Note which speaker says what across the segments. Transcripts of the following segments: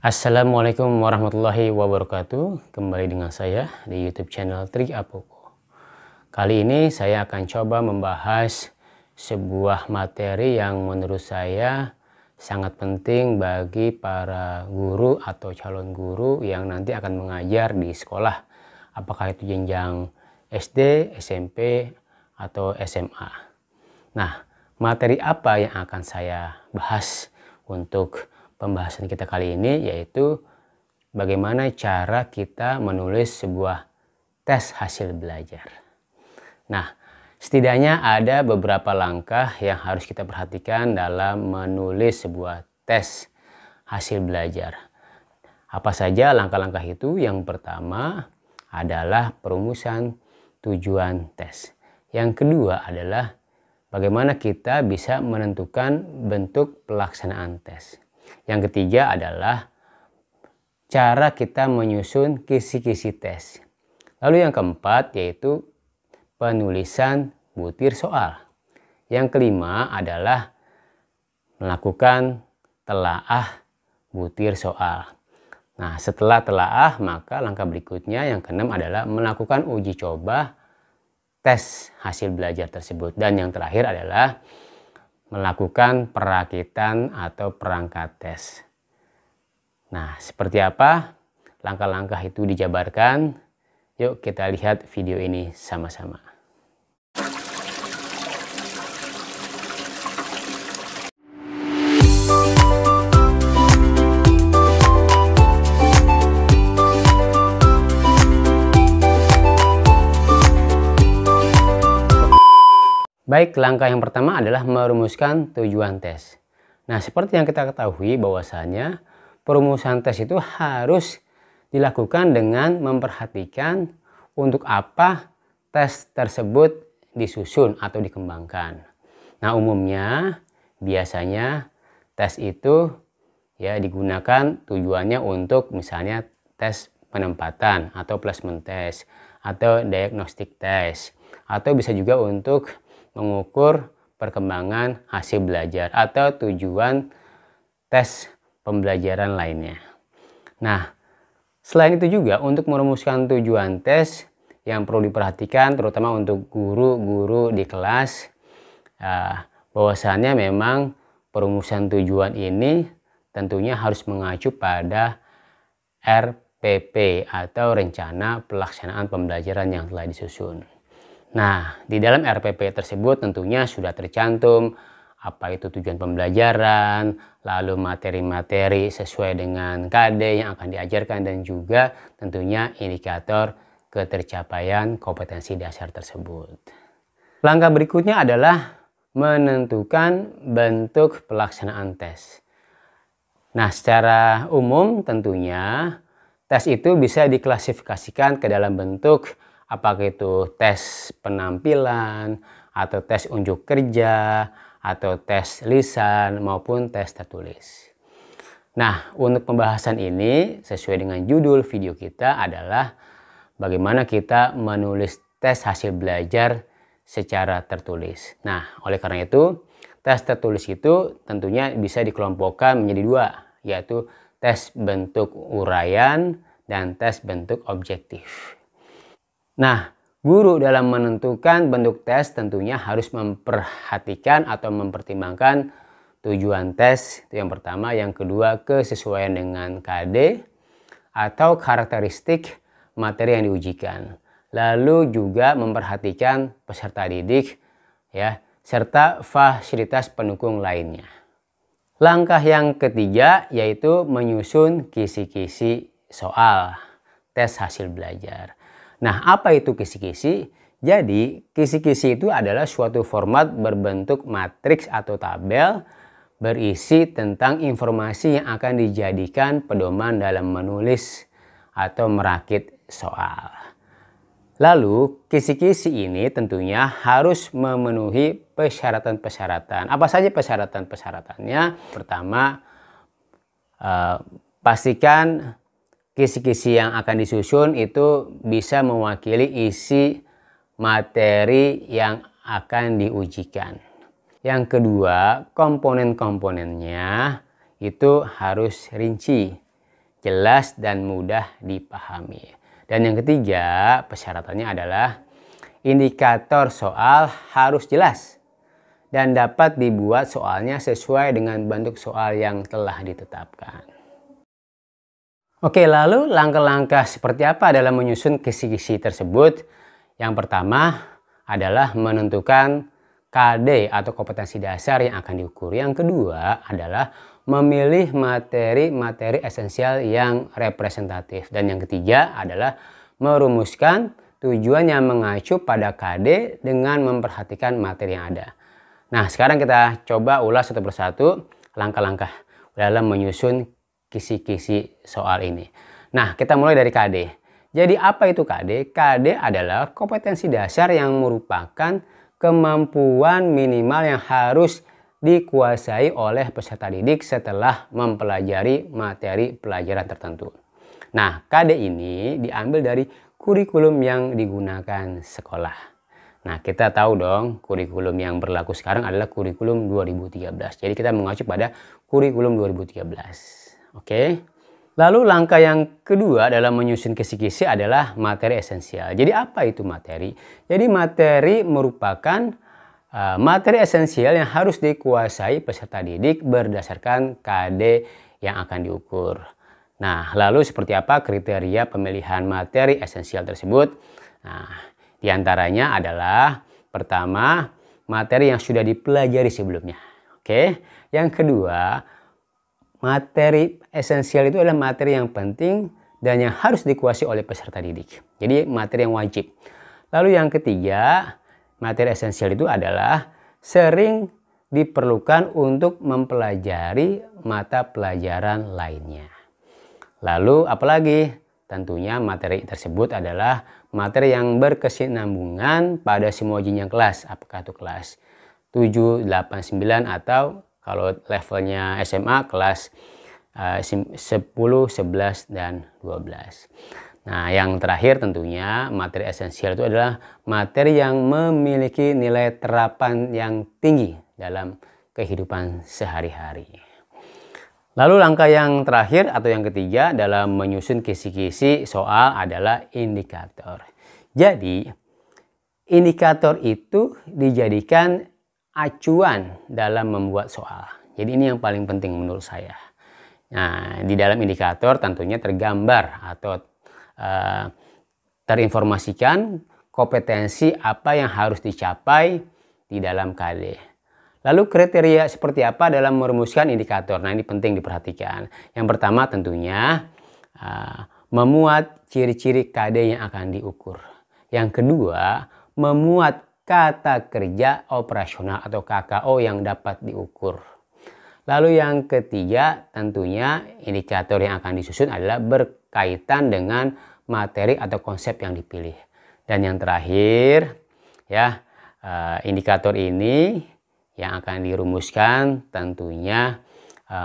Speaker 1: Assalamualaikum warahmatullahi wabarakatuh. Kembali dengan saya di YouTube channel Trik Apoko. Kali ini saya akan coba membahas sebuah materi yang menurut saya sangat penting bagi para guru atau calon guru yang nanti akan mengajar di sekolah. Apakah itu jenjang SD, SMP, atau SMA. Nah, materi apa yang akan saya bahas untuk pembahasan kita kali ini, yaitu bagaimana cara kita menulis sebuah tes hasil belajar. Nah, setidaknya ada beberapa langkah yang harus kita perhatikan dalam menulis sebuah tes hasil belajar. Apa saja langkah-langkah itu? Yang pertama adalah perumusan tujuan tes. Yang kedua adalah bagaimana kita bisa menentukan bentuk pelaksanaan tes. Yang ketiga adalah cara kita menyusun kisi-kisi tes. Lalu yang keempat yaitu penulisan butir soal. Yang kelima adalah melakukan telaah butir soal. Nah, setelah telaah maka langkah berikutnya yang keenam adalah melakukan uji coba tes hasil belajar tersebut. Dan yang terakhir adalah melakukan perakitan atau perangkat tes. Nah, seperti apa langkah-langkah itu dijabarkan? Yuk kita lihat video ini sama-sama. Baik, langkah yang pertama adalah merumuskan tujuan tes. Nah, seperti yang kita ketahui bahwasanya perumusan tes itu harus dilakukan dengan memperhatikan untuk apa tes tersebut disusun atau dikembangkan. Nah, umumnya biasanya tes itu ya digunakan tujuannya untuk misalnya tes penempatan atau placement test atau diagnostic test, atau bisa juga untuk mengukur perkembangan hasil belajar atau tujuan tes pembelajaran lainnya. Nah, selain itu juga untuk merumuskan tujuan tes yang perlu diperhatikan terutama untuk guru-guru di kelas, bahwasannya memang perumusan tujuan ini tentunya harus mengacu pada RPP atau rencana pelaksanaan pembelajaran yang telah disusun. Nah, di dalam RPP tersebut tentunya sudah tercantum apa itu tujuan pembelajaran, lalu materi-materi sesuai dengan KD yang akan diajarkan, dan juga tentunya indikator ketercapaian kompetensi dasar tersebut. Langkah berikutnya adalah menentukan bentuk pelaksanaan tes. Nah, secara umum tentunya tes itu bisa diklasifikasikan ke dalam bentuk apakah itu tes penampilan, atau tes unjuk kerja, atau tes lisan, maupun tes tertulis. Nah, untuk pembahasan ini sesuai dengan judul video kita adalah bagaimana kita menulis tes hasil belajar secara tertulis. Nah, oleh karena itu tes tertulis itu tentunya bisa dikelompokkan menjadi dua, yaitu tes bentuk uraian dan tes bentuk objektif. Nah, guru dalam menentukan bentuk tes tentunya harus memperhatikan atau mempertimbangkan tujuan tes, itu yang pertama. Yang kedua, kesesuaian dengan KD atau karakteristik materi yang diujikan. Lalu juga memperhatikan peserta didik ya, serta fasilitas pendukung lainnya. Langkah yang ketiga yaitu menyusun kisi-kisi soal tes hasil belajar. Nah, apa itu kisi-kisi? Jadi, kisi-kisi itu adalah suatu format berbentuk matriks atau tabel berisi tentang informasi yang akan dijadikan pedoman dalam menulis atau merakit soal. Lalu, kisi-kisi ini tentunya harus memenuhi persyaratan-persyaratan. Apa saja persyaratan-persyaratannya? Pertama, pastikan kisi-kisi yang akan disusun itu bisa mewakili isi materi yang akan diujikan. Yang kedua, komponen-komponennya itu harus rinci. jelas dan mudah dipahami. Dan yang ketiga, persyaratannya adalah indikator soal harus jelas dan dapat dibuat soalnya sesuai dengan bentuk soal yang telah ditetapkan. Oke, lalu langkah-langkah seperti apa dalam menyusun kisi-kisi tersebut? Yang pertama adalah menentukan KD atau kompetensi dasar yang akan diukur. Yang kedua adalah memilih materi-materi esensial yang representatif. Dan yang ketiga adalah merumuskan tujuan yang mengacu pada KD dengan memperhatikan materi yang ada. Nah, sekarang kita coba ulas satu persatu langkah-langkah dalam menyusun kisi-kisi soal ini. Nah, kita mulai dari KD. Jadi apa itu KD? KD adalah kompetensi dasar yang merupakan kemampuan minimal yang harus dikuasai oleh peserta didik setelah mempelajari materi pelajaran tertentu. Nah, KD ini diambil dari kurikulum yang digunakan sekolah. Nah, kita tahu dong kurikulum yang berlaku sekarang adalah kurikulum 2013. Jadi kita mengacu pada kurikulum 2013. Oke. Lalu langkah yang kedua dalam menyusun kisi-kisi adalah materi esensial. Jadi apa itu materi? Jadi materi merupakan materi esensial yang harus dikuasai peserta didik berdasarkan KD yang akan diukur. Nah, lalu seperti apa kriteria pemilihan materi esensial tersebut? Nah, diantaranya adalah pertama, materi yang sudah dipelajari sebelumnya. Oke. Yang kedua, materi esensial itu adalah materi yang penting dan yang harus dikuasai oleh peserta didik. Jadi materi yang wajib. Lalu yang ketiga, materi esensial itu adalah sering diperlukan untuk mempelajari mata pelajaran lainnya. Lalu apalagi? Tentunya materi tersebut adalah materi yang berkesinambungan pada semua jenjang kelas. Apakah itu kelas 7, 8, 9 atau kalau levelnya SMA kelas 10, 11, dan 12. Nah, yang terakhir tentunya materi esensial itu adalah materi yang memiliki nilai terapan yang tinggi dalam kehidupan sehari-hari. Lalu langkah yang terakhir atau yang ketiga dalam menyusun kisi-kisi soal adalah indikator. Jadi, indikator itu dijadikan acuan dalam membuat soal. Jadi ini yang paling penting menurut saya. Nah, di dalam indikator tentunya tergambar atau terinformasikan kompetensi apa yang harus dicapai di dalam KD. Lalu kriteria seperti apa dalam merumuskan indikator? Nah, ini penting diperhatikan. Yang pertama tentunya memuat ciri-ciri KD yang akan diukur. Yang kedua, memuat kata kerja operasional atau KKO yang dapat diukur. Lalu yang ketiga, tentunya indikator yang akan disusun adalah berkaitan dengan materi atau konsep yang dipilih. Dan yang terakhir, ya, indikator ini yang akan dirumuskan tentunya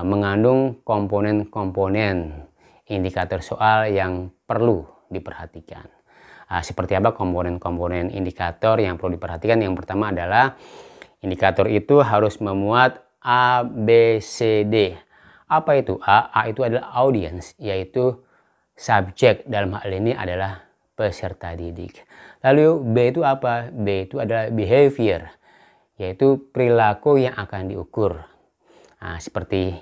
Speaker 1: mengandung komponen-komponen indikator soal yang perlu diperhatikan. Seperti apa komponen-komponen indikator yang perlu diperhatikan? Yang pertama adalah indikator itu harus memuat A, B, C, D. Apa itu A? A itu adalah audience, yaitu subjek dalam hal ini adalah peserta didik. Lalu B itu apa? B itu adalah behavior, yaitu perilaku yang akan diukur. Nah, seperti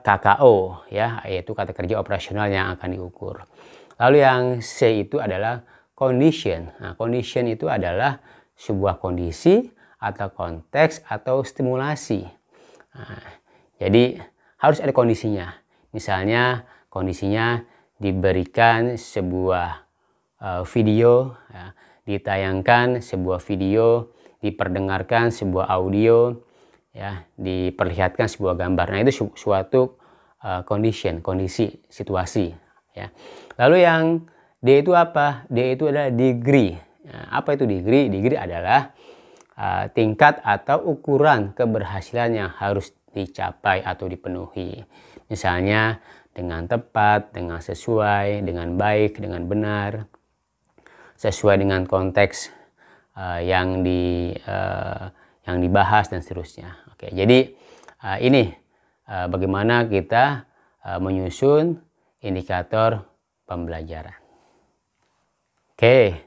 Speaker 1: KKO, ya, yaitu kata kerja operasional yang akan diukur. Lalu yang C itu adalah condition. Nah, condition itu adalah sebuah kondisi atau konteks atau stimulasi. Nah, jadi harus ada kondisinya. Misalnya kondisinya diberikan sebuah video, ya, ditayangkan sebuah video, diperdengarkan sebuah audio, ya, diperlihatkan sebuah gambar. Nah, itu suatu kondisi, situasi, ya. Lalu yang D itu apa? D itu adalah degree. Nah, apa itu degree? Degree adalah tingkat atau ukuran keberhasilan yang harus dicapai atau dipenuhi. Misalnya dengan tepat, dengan sesuai, dengan baik, dengan benar, sesuai dengan konteks yang dibahas dan seterusnya. Oke, jadi ini bagaimana kita menyusun indikator pembelajaran. Oke,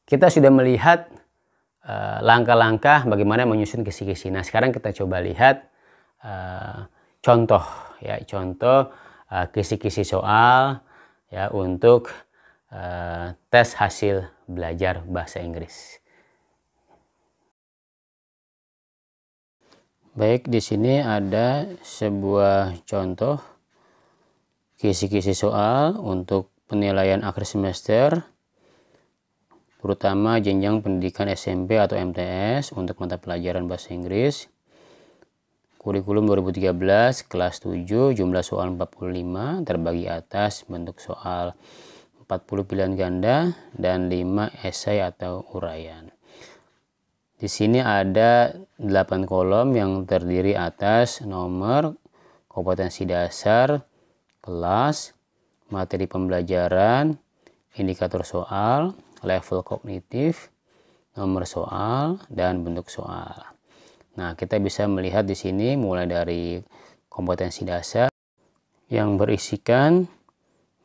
Speaker 1: kita sudah melihat langkah-langkah bagaimana menyusun kisi-kisi. Nah, sekarang kita coba lihat contoh ya, contoh kisi-kisi soal ya untuk tes hasil belajar bahasa Inggris. Baik, di sini ada sebuah contoh kisi-kisi soal untuk penilaian akhir semester, terutama jenjang pendidikan SMP atau MTS untuk mata pelajaran bahasa Inggris. Kurikulum 2013, kelas 7, jumlah soal 45, terbagi atas bentuk soal 40 pilihan ganda dan 5 esai atau uraian. Di sini ada 8 kolom yang terdiri atas nomor, kompetensi dasar, kelas, materi pembelajaran, indikator soal, level kognitif, nomor soal, dan bentuk soal. Nah, kita bisa melihat di sini mulai dari kompetensi dasar yang berisikan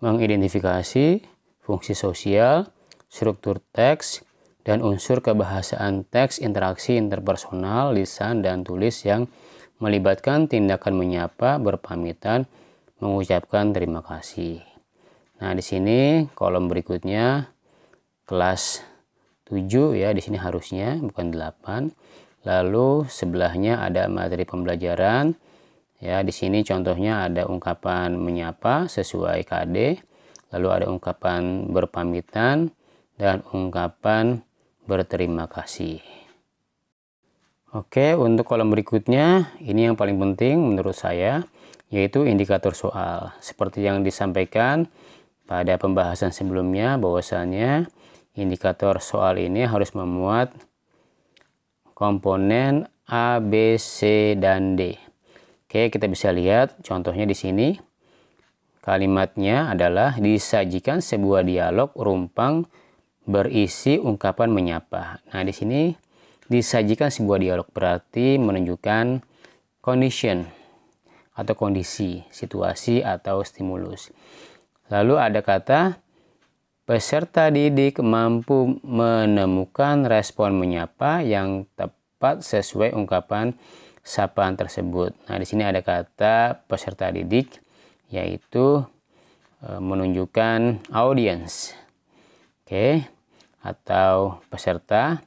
Speaker 1: mengidentifikasi fungsi sosial, struktur teks, dan unsur kebahasaan teks, interaksi interpersonal, lisan, dan tulis yang melibatkan tindakan menyapa, berpamitan, mengucapkan terima kasih. Nah, di sini kolom berikutnya kelas 7 ya, di sini harusnya bukan 8. Lalu sebelahnya ada materi pembelajaran. Ya, di sini contohnya ada ungkapan menyapa sesuai KD, lalu ada ungkapan berpamitan dan ungkapan berterima kasih. Oke, untuk kolom berikutnya ini yang paling penting menurut saya, yaitu indikator soal. Seperti yang disampaikan pada pembahasan sebelumnya, bahwasanya indikator soal ini harus memuat komponen A, B, C, dan D. Oke, kita bisa lihat contohnya di sini. Kalimatnya adalah disajikan sebuah dialog rumpang berisi ungkapan menyapa. Nah, di sini disajikan sebuah dialog berarti menunjukkan condition atau kondisi, situasi atau stimulus. Lalu ada kata peserta didik mampu menemukan respon menyapa yang tepat sesuai ungkapan sapaan tersebut. Nah, di sini ada kata peserta didik, yaitu menunjukkan audience, oke, atau peserta.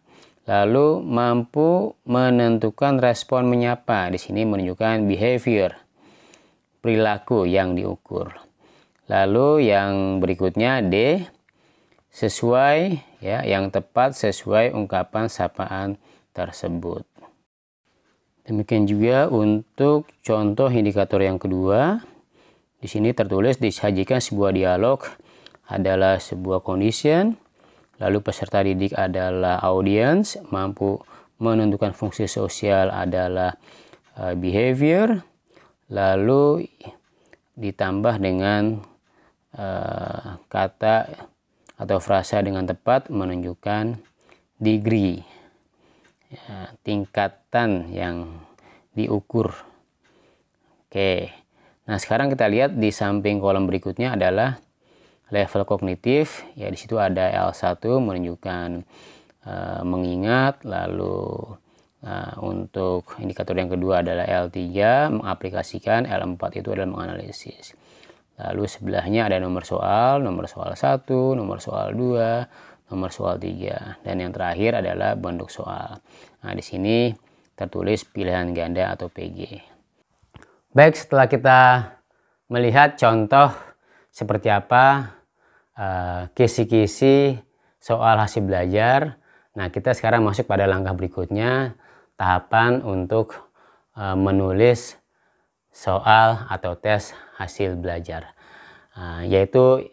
Speaker 1: Lalu mampu menentukan respon menyapa, di sini menunjukkan behavior, perilaku yang diukur. Lalu yang berikutnya D, sesuai ya, yang tepat sesuai ungkapan sapaan tersebut. Demikian juga untuk contoh indikator yang kedua. Di sini tertulis disajikan sebuah dialog adalah sebuah condition, lalu peserta didik adalah audience, mampu menentukan fungsi sosial adalah behavior, lalu ditambah dengan kata atau frasa dengan tepat menunjukkan degree, ya, tingkatan yang diukur. Oke, nah sekarang kita lihat di samping kolom berikutnya adalah level kognitif. Ya, di situ ada L1 menunjukkan mengingat, lalu untuk indikator yang kedua adalah L3 mengaplikasikan, L4 itu adalah menganalisis. Lalu sebelahnya ada nomor soal 1, nomor soal 2, nomor soal 3, dan yang terakhir adalah bentuk soal. Nah, di sini tertulis pilihan ganda atau PG. Baik, setelah kita melihat contoh seperti apa kisi-kisi soal hasil belajar, nah kita sekarang masuk pada langkah berikutnya, tahapan untuk menulis soal atau tes hasil belajar, yaitu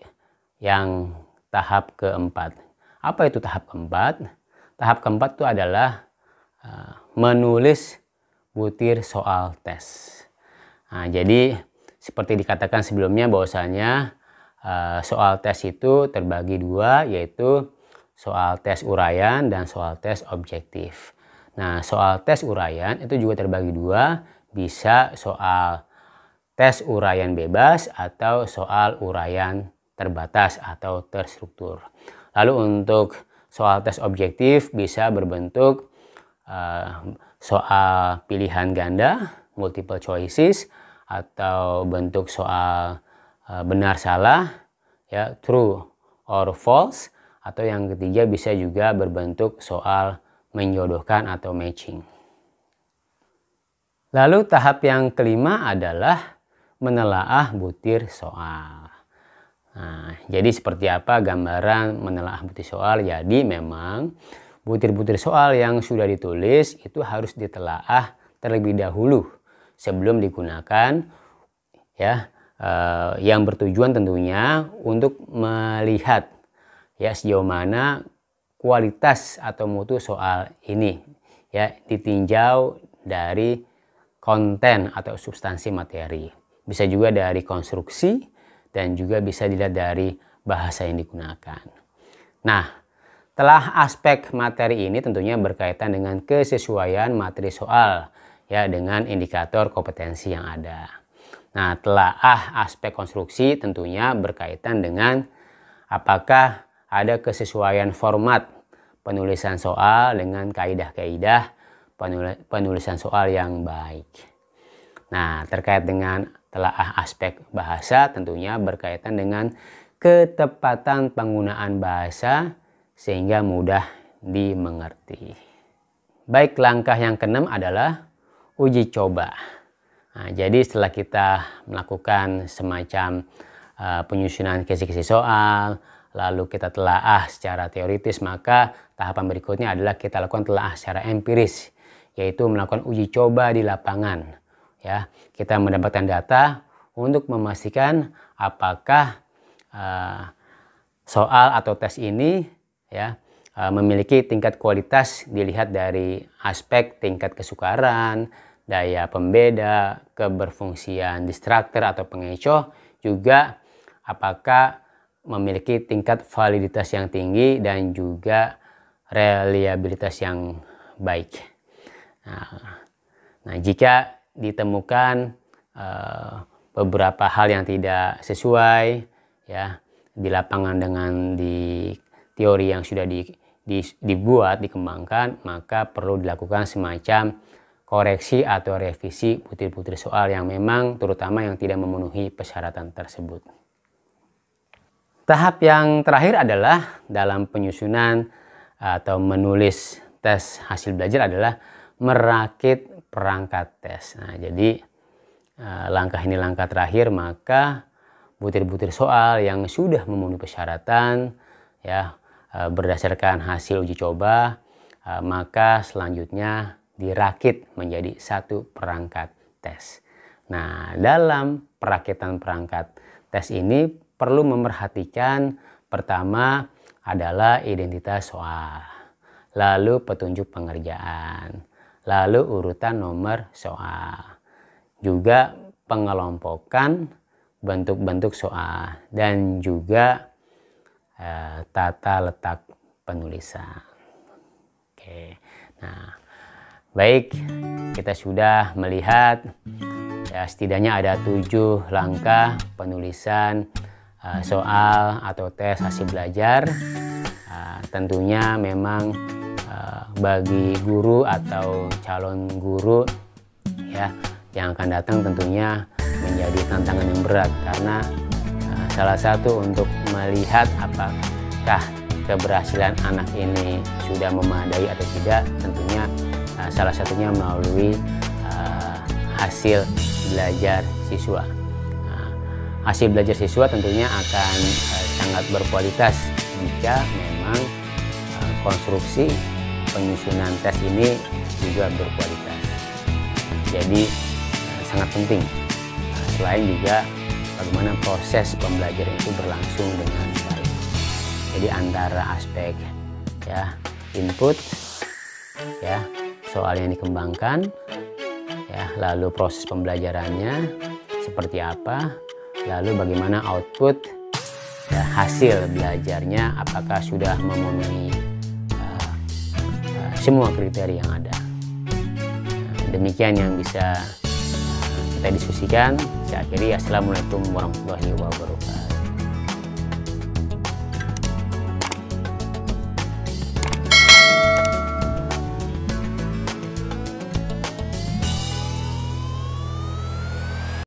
Speaker 1: yang tahap keempat. Apa itu tahap keempat? Tahap keempat itu adalah menulis butir soal tes. Nah, jadi seperti dikatakan sebelumnya bahwasanya soal tes itu terbagi dua, yaitu soal tes uraian dan soal tes objektif. Nah, soal tes uraian itu juga terbagi dua, bisa soal tes uraian bebas atau soal uraian terbatas atau terstruktur. Lalu untuk soal tes objektif bisa berbentuk soal pilihan ganda, multiple choices, atau bentuk soal benar salah, ya, true or false, atau yang ketiga bisa juga berbentuk soal menjodohkan atau matching. Lalu tahap yang kelima adalah menelaah butir soal. Nah, jadi seperti apa gambaran menelaah butir soal? Jadi memang butir-butir soal yang sudah ditulis itu harus ditelaah terlebih dahulu sebelum digunakan, ya, yang bertujuan tentunya untuk melihat, ya, sejauh mana kualitas atau mutu soal ini, ya, ditinjau dari konten atau substansi materi. Bisa juga dari konstruksi dan juga bisa dilihat dari bahasa yang digunakan. Nah, telah aspek materi ini tentunya berkaitan dengan kesesuaian materi soal, ya, dengan indikator kompetensi yang ada. Nah, telaah aspek konstruksi tentunya berkaitan dengan apakah ada kesesuaian format penulisan soal dengan kaidah-kaidah penulisan soal yang baik. Nah, terkait dengan telaah aspek bahasa tentunya berkaitan dengan ketepatan penggunaan bahasa sehingga mudah dimengerti. Baik, langkah yang keenam adalah uji coba. Nah, jadi setelah kita melakukan semacam penyusunan kisi-kisi soal, lalu kita telaah secara teoritis, maka tahapan berikutnya adalah kita lakukan telaah secara empiris, yaitu melakukan uji coba di lapangan. Ya, kita mendapatkan data untuk memastikan apakah soal atau tes ini, ya, memiliki tingkat kualitas dilihat dari aspek tingkat kesukaran, daya pembeda, keberfungsian distraktor atau pengecoh, juga apakah memiliki tingkat validitas yang tinggi dan juga reliabilitas yang baik. Nah, jika ditemukan beberapa hal yang tidak sesuai, ya, di lapangan dengan di teori yang sudah dibuat, dikembangkan, maka perlu dilakukan semacam koreksi atau revisi butir-butir soal yang memang terutama yang tidak memenuhi persyaratan tersebut. Tahap yang terakhir adalah dalam penyusunan atau menulis tes hasil belajar adalah merakit perangkat tes. Nah, jadi langkah ini langkah terakhir, maka butir-butir soal yang sudah memenuhi persyaratan, ya, berdasarkan hasil uji coba, maka selanjutnya dirakit menjadi satu perangkat tes. Nah, dalam perakitan perangkat tes ini perlu memerhatikan pertama adalah identitas soal, lalu petunjuk pengerjaan, lalu urutan nomor soal, juga pengelompokan bentuk-bentuk soal, dan juga tata letak penulisan. Oke, nah, baik, kita sudah melihat, ya, setidaknya ada 7 langkah penulisan soal atau tes hasil belajar. Tentunya memang bagi guru atau calon guru, ya, yang akan datang tentunya menjadi tantangan yang berat, karena salah satu untuk melihat apakah keberhasilan anak ini sudah memadai atau tidak, tentunya salah satunya melalui hasil belajar siswa. Hasil belajar siswa tentunya akan sangat berkualitas jika memang konstruksi penyusunan tes ini juga berkualitas. Jadi sangat penting. Selain juga bagaimana proses pembelajaran itu berlangsung dengan baik. Jadi antara aspek, ya, input, ya, soal yang dikembangkan, ya, lalu proses pembelajarannya seperti apa, lalu bagaimana output, ya, hasil belajarnya apakah sudah memenuhi semua kriteria yang ada. Demikian yang bisa kita diskusikan. Saya akhiri, assalamualaikum warahmatullahi wabarakatuh.